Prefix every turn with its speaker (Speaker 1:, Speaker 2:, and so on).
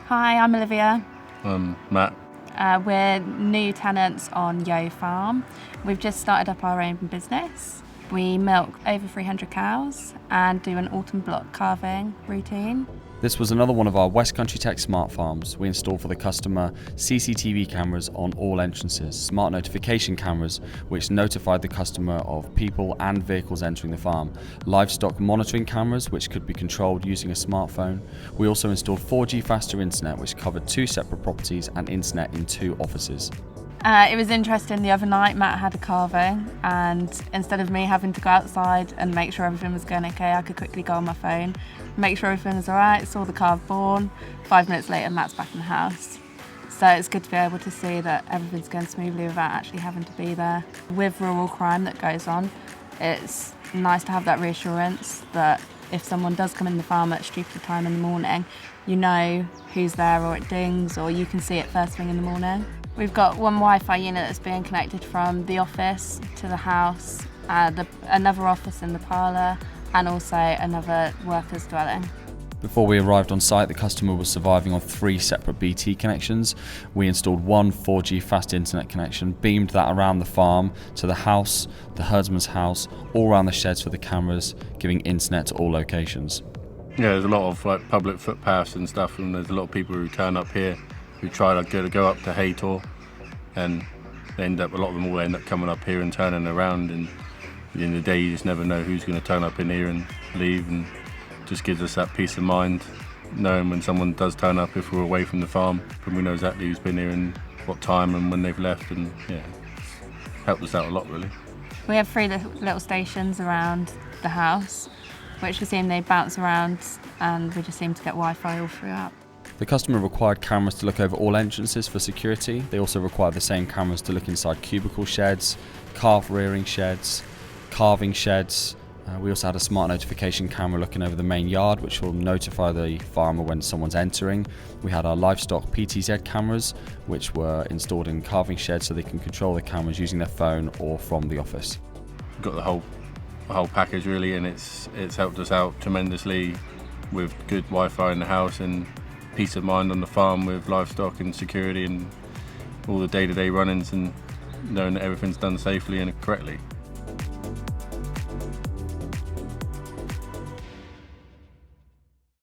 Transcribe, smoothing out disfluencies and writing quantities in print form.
Speaker 1: Hi, I'm Olivia.
Speaker 2: Matt.
Speaker 1: We're new tenants on Yeo Farm. We've just started up our own business. We milk over 300 cows and do an autumn block calving routine.
Speaker 3: This was another one of our West Country Tech smart farms. We installed for the customer CCTV cameras on all entrances, smart notification cameras which notified the customer of people and vehicles entering the farm, livestock monitoring cameras which could be controlled using a smartphone. We also installed 4G faster internet which covered 2 separate properties and internet in 2 offices.
Speaker 1: It was interesting, the other night Matt had a calving, and instead of me having to go outside and make sure everything was going okay, I could quickly go on my phone, make sure everything was alright, saw the calf born. 5 minutes later Matt's back in the house. So it's good to be able to see that everything's going smoothly without actually having to be there. With rural crime that goes on, it's nice to have that reassurance that if someone does come in the farm at a stupid time in the morning, you know who's there, or it dings, or you can see it first thing in the morning. We've got one Wi-Fi unit that's being connected from the office to the house, another office in the parlour, and also another worker's dwelling.
Speaker 3: Before we arrived on site, the customer was surviving on 3 separate BT connections. We installed one 4G fast internet connection, beamed that around the farm to the house, the herdsman's house, all around the sheds for the cameras, giving internet to all locations.
Speaker 2: Yeah, there's a lot of public footpaths and stuff, and there's a lot of people who turn up here who try to go up to Haytor, and a lot of them all end up coming up here and turning around, and at the end of the day you just never know who's going to turn up in here and leave, and just gives us that peace of mind knowing when someone does turn up, if we're away from the farm, then we know exactly who's been here and what time and when they've left, and yeah, it's helped us out a lot really.
Speaker 1: We have 3 little stations around the house, which we seem they bounce around, and we just seem to get Wi-Fi all throughout.
Speaker 3: The customer required cameras to look over all entrances for security. They also required the same cameras to look inside cubicle sheds, calf rearing sheds, calving sheds. We also had a smart notification camera looking over the main yard, which will notify the farmer when someone's entering. We had our livestock PTZ cameras, which were installed in calving sheds so they can control the cameras using their phone or from the office.
Speaker 2: We've got the whole package really, and it's helped us out tremendously with good Wi-Fi in the house and peace of mind on the farm with livestock and security and all the day-to-day runnings, and knowing that everything's done safely and correctly.